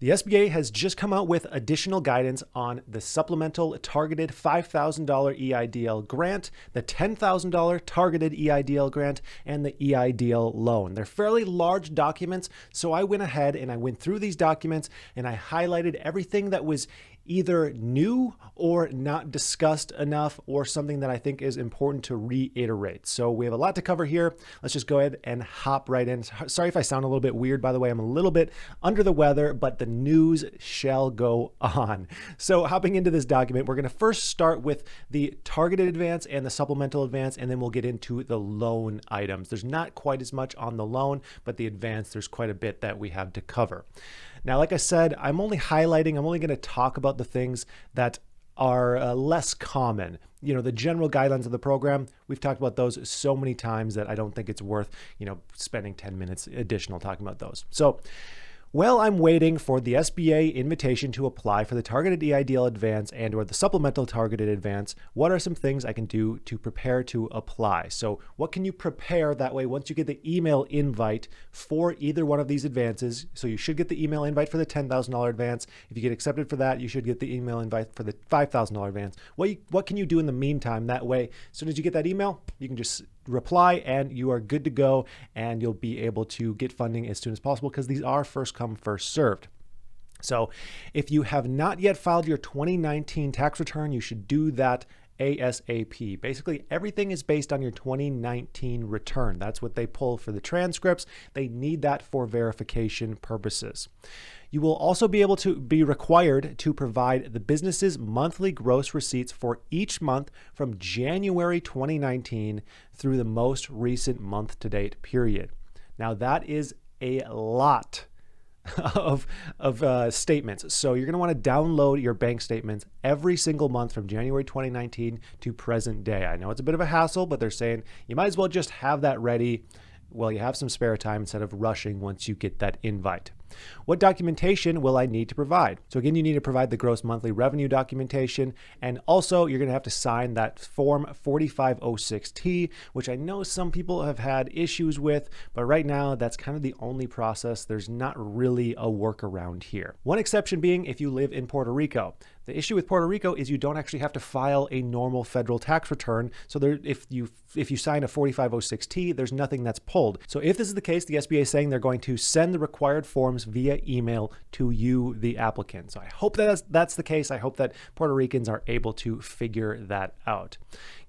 The SBA has just come out with additional guidance on the supplemental targeted $5,000 EIDL grant, the $10,000 targeted EIDL grant, and the EIDL loan. They're fairly large documents, so I went ahead and I went through these documents and I highlighted everything that was either new or not discussed enough or something that I think is important to reiterate. So we have a lot to cover here. Let's just go ahead and hop right in. Sorry if I sound a little bit weird, by the way. I'm a little bit under the weather, but the news shall go on. So hopping into this document, we're going to first start with the targeted advance and the supplemental advance, and then we'll get into the loan items. There's not quite as much on the loan, but the advance, there's quite a bit that we have to cover. Now, like I said, I'm only going to talk about the things that are less common. You know, the general guidelines of the program, we've talked about those so many times that I don't think it's worth, spending 10 minutes additional talking about those. So, while I'm waiting for the SBA invitation to apply for the targeted EIDL advance and or the supplemental targeted advance, what are some things I can do to prepare to apply? So what can you prepare that way once you get the email invite for either one of these advances? So you should get the email invite for the $10,000 advance. If you get accepted for that, you should get the email invite for the $5,000 advance. What can you do in the meantime? That way, as soon as you get that email, you can just reply and you are good to go, and you'll be able to get funding as soon as possible because these are first come, first served. So if you have not yet filed your 2019 tax return, you should do that ASAP. Basically, everything is based on your 2019 return. That's what they pull for the transcripts. They need that for verification purposes. You will also be able to be required to provide the business's monthly gross receipts for each month from January 2019 through the most recent month-to-date period. Now, that is a lot of statements. So you're going to want to download your bank statements every single month from January 2019 to present day. I know it's a bit of a hassle, but they're saying you might as well just have that ready while you have some spare time instead of rushing once you get that invite. What documentation will I need to provide? So again, you need to provide the gross monthly revenue documentation, and also you're going to have to sign that form 4506T, which I know some people have had issues with, but right now that's kind of the only process. There's not really a workaround here. One exception being if you live in Puerto Rico. The issue with Puerto Rico is you don't actually have to file a normal federal tax return. So if you sign a 4506T, there's nothing that's pulled. So if this is the case, the SBA is saying they're going to send the required forms via email to you, the applicant. So I hope that's the case. I hope that Puerto Ricans are able to figure that out.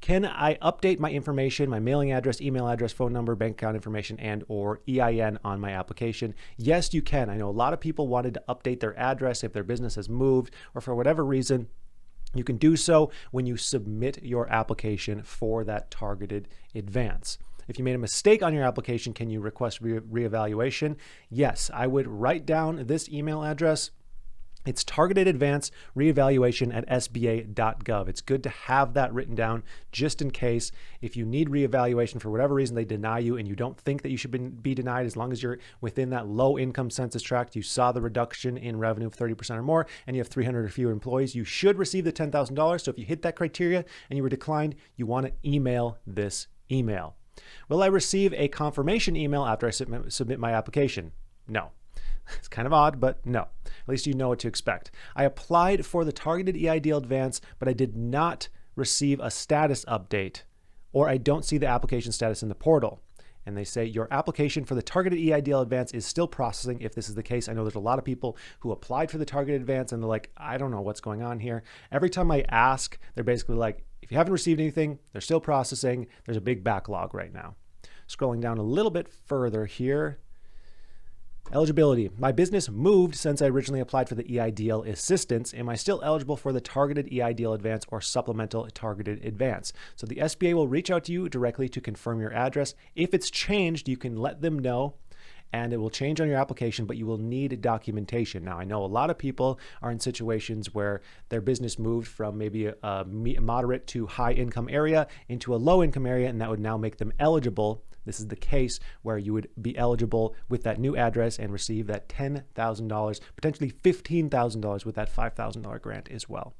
Can I update my information, my mailing address, email address, phone number, bank account information, and or EIN on my application? Yes, you can. I know a lot of people wanted to update their address if their business has moved or for whatever reason. You can do so when you submit your application for that targeted advance. If you made a mistake on your application, can you request reevaluation? Yes, I would write down this email address. It's targeted advance reevaluation at sba.gov. It's good to have that written down just in case if you need reevaluation for whatever reason they deny you and you don't think that you should be denied, as long as you're within that low income census tract, you saw the reduction in revenue of 30% or more, and you have 300 or fewer employees, you should receive the $10,000. So if you hit that criteria and you were declined, you want to email this email. Will I receive a confirmation email after I submit my application? No. It's kind of odd, but no. At least you know what to expect. I applied for the targeted EIDL advance, but I did not receive a status update, or I don't see the application status in the portal. And they say your application for the targeted EIDL advance is still processing. If this is the case, I know there's a lot of people who applied for the targeted advance and they're like, I don't know what's going on here. Every time I ask, they're basically like, if you haven't received anything, they're still processing. There's a big backlog right now. Scrolling down a little bit further here. Eligibility. My business moved since I originally applied for the EIDL assistance. Am I still eligible for the targeted EIDL advance or supplemental targeted advance? So the SBA will reach out to you directly to confirm your address. If it's changed, you can let them know and it will change on your application, but you will need documentation. Now, I know a lot of people are in situations where their business moved from maybe a moderate to high income area into a low income area, and that would now make them eligible. This is the case where you would be eligible with that new address and receive that $10,000, potentially $15,000 with that $5,000 grant as well.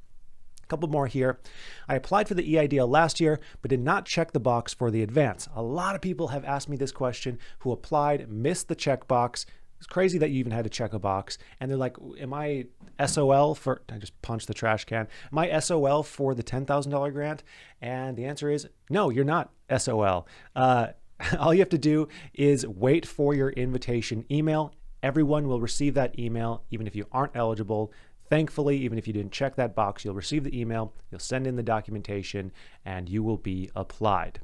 A couple more here. I applied for the EIDL last year, but did not check the box for the advance. A lot of people have asked me this question who applied, missed the checkbox, It's crazy that you even had to check a box. And they're like, am I SOL for, I just punched the trash can. Am I SOL for the $10,000 grant? And the answer is no, you're not SOL. All you have to do is wait for your invitation email. Everyone will receive that email, even if you aren't eligible. Thankfully, even if you didn't check that box, you'll receive the email, you'll send in the documentation, and you will be applied.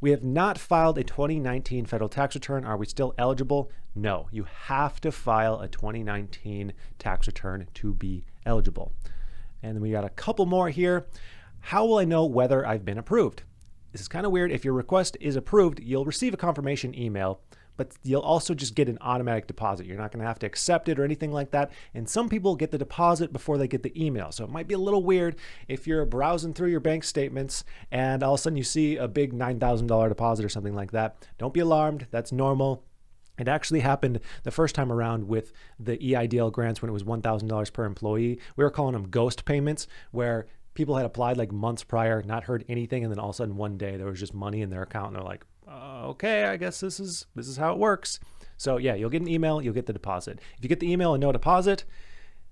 We have not filed a 2019 federal tax return. Are we still eligible? No, you have to file a 2019 tax return to be eligible. And then we got a couple more here. How will I know whether I've been approved? This is kind of weird. If your request is approved, you'll receive a confirmation email, but you'll also just get an automatic deposit. You're not going to have to accept it or anything like that. And some people get the deposit before they get the email. So it might be a little weird if you're browsing through your bank statements and all of a sudden you see a big $9,000 deposit or something like that. Don't be alarmed. That's normal. It actually happened the first time around with the EIDL grants when it was $1,000 per employee. We were calling them ghost payments, where people had applied like months prior, not heard anything, and then all of a sudden one day there was just money in their account and they're like, okay, I guess this is how it works. So yeah, you'll get an email, you'll get the deposit. If you get the email and no deposit,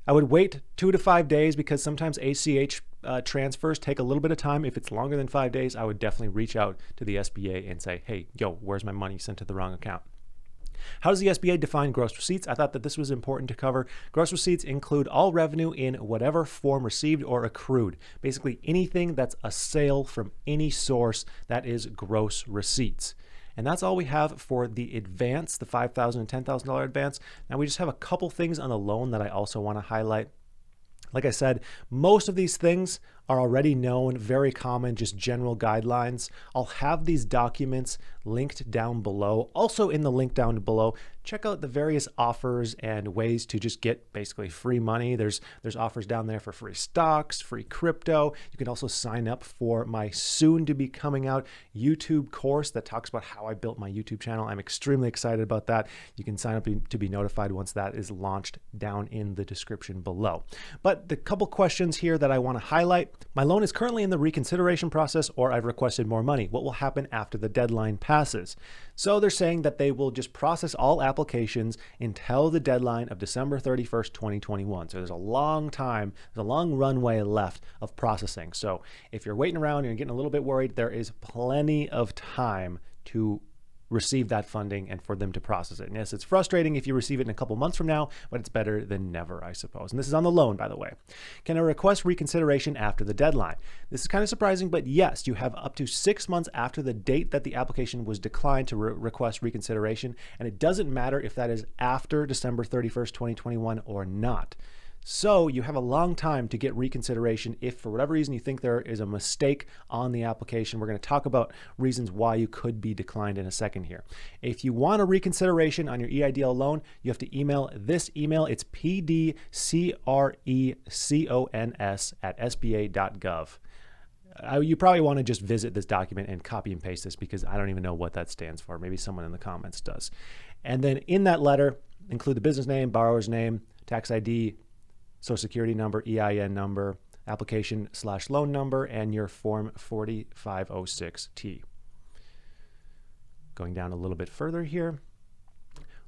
I would wait 2 to 5 days, because sometimes ACH transfers take a little bit of time. If it's longer than 5 days, I would definitely reach out to the SBA and say, hey, yo, where's my money sent to the wrong account? How does the SBA define gross receipts? I thought that this was important to cover. Gross receipts include all revenue in whatever form received or accrued. Basically anything that's a sale from any source, that is gross receipts. And that's all we have for the advance, the $5,000 and $10,000 advance. Now we just have a couple things on the loan that I also want to highlight. Like I said, most of these things are already known, very common, just general guidelines. I'll have these documents linked down below. Also in the link down below, check out the various offers and ways to just get basically free money. There's offers down there for free stocks, free crypto. You can also sign up for my soon to be coming out YouTube course that talks about how I built my YouTube channel. I'm extremely excited about that. You can sign up to be notified once that is launched down in the description below. But the couple questions here that I want to highlight. My loan is currently in the reconsideration process, or I've requested more money. What will happen after the deadline passes? So they're saying that they will just process all applications until the deadline of December 31st, 2021. So there's a long time, there's a long runway left of processing. So if you're waiting around and you're getting a little bit worried, there is plenty of time to receive that funding and for them to process it. And yes, it's frustrating if you receive it in a couple months from now, but it's better than never, I suppose. And this is on the loan, by the way. Can I request reconsideration after the deadline? This is kind of surprising, but yes, you have up to 6 months after the date that the application was declined to request reconsideration. And it doesn't matter if that is after December 31st, 2021 or not. So you have a long time to get reconsideration if for whatever reason you think there is a mistake on the application. We're going to talk about reasons why you could be declined in a second here. If you want a reconsideration on your EIDL loan, you have to email this email. It's pdcrecons@sba.gov. You probably want to just visit this document and copy and paste this, because I don't even know what that stands for. Maybe someone in the comments does. And then in that letter, include the business name, borrower's name, tax ID, Social Security number, EIN number, application/loan number, and your Form 4506T. Going down a little bit further here.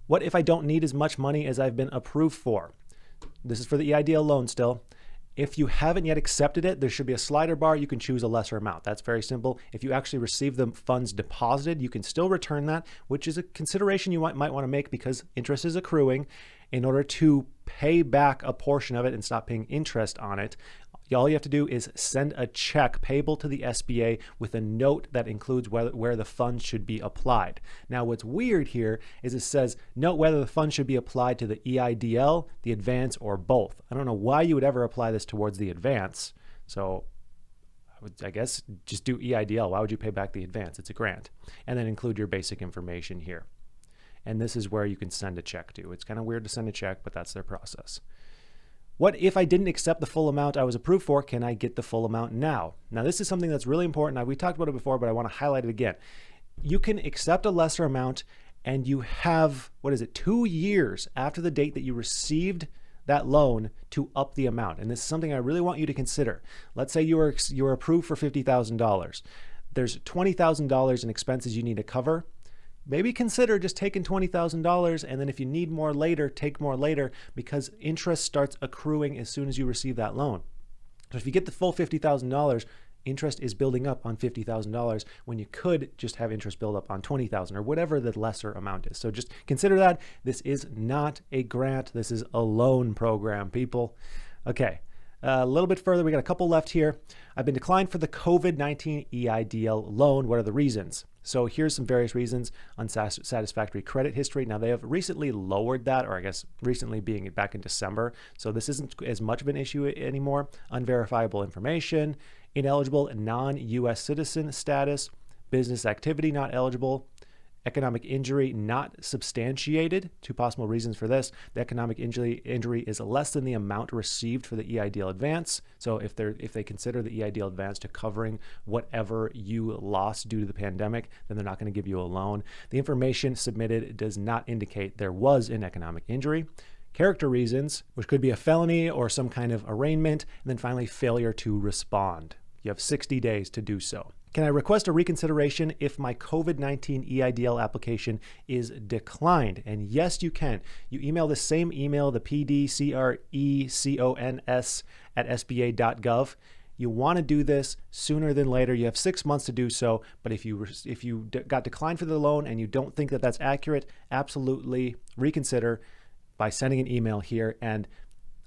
What if I don't need as much money as I've been approved for? This is for the EIDL loan still. If you haven't yet accepted it, there should be a slider bar. You can choose a lesser amount. That's very simple. If you actually receive the funds deposited, you can still return that, which is a consideration you might want to make, because interest is accruing. In order to pay back a portion of it and stop paying interest on it, all you have to do is send a check payable to the SBA with a note that includes where the funds should be applied. Now, what's weird here is it says, note whether the funds should be applied to the EIDL, the advance, or both. I don't know why you would ever apply this towards the advance. So I guess just do EIDL. Why would you pay back the advance? It's a grant. And then include your basic information here. And this is where you can send a check to. It's kind of weird to send a check, but that's their process. What if I didn't accept the full amount I was approved for? Can I get the full amount now? Now, this is something that's really important. Now, we talked about it before, but I want to highlight it again. You can accept a lesser amount, and you have, 2 years after the date that you received that loan to up the amount. And this is something I really want you to consider. Let's say you were approved for $50,000. There's $20,000 in expenses you need to cover. maybe consider just taking $20,000, and then if you need more later, take more later, because interest starts accruing as soon as you receive that loan. So if you get the full $50,000, interest is building up on $50,000 when you could just have interest build up on $20,000 or whatever the lesser amount is. So just consider that. This is not a grant. This is a loan program, people. Okay. A little bit further, we got a couple left here. I've been declined for the COVID-19 EIDL loan. What are the reasons? So here's some various reasons: unsatisfactory credit history. Now they have recently lowered that, or I guess recently being back in December. So this isn't as much of an issue anymore. Unverifiable information, ineligible non-US citizen status, business activity not eligible, economic injury not substantiated. Two possible reasons for this: the economic injury is less than the amount received for the EIDL advance. So if they consider the EIDL advance to covering whatever you lost due to the pandemic, then they're not going to give you a loan. The information submitted does not indicate there was an economic injury. Character reasons, which could be a felony or some kind of arraignment, and then finally failure to respond. You have 60 days to do so. Can I request a reconsideration if my COVID-19 EIDL application is declined? And yes, you can. You email the same email, the pdcrecons@sba.gov. You want to do this sooner than later. You have 6 months to do so. But if you got declined for the loan and you don't think that that's accurate, absolutely reconsider by sending an email here. And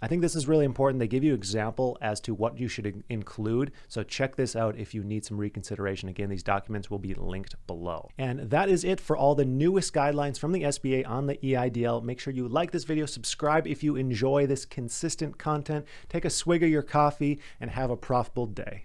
I think this is really important. They give you an example as to what you should include. So check this out if you need some reconsideration. Again, these documents will be linked below. And that is it for all the newest guidelines from the SBA on the EIDL. Make sure you like this video, subscribe if you enjoy this consistent content, take a swig of your coffee, and have a profitable day.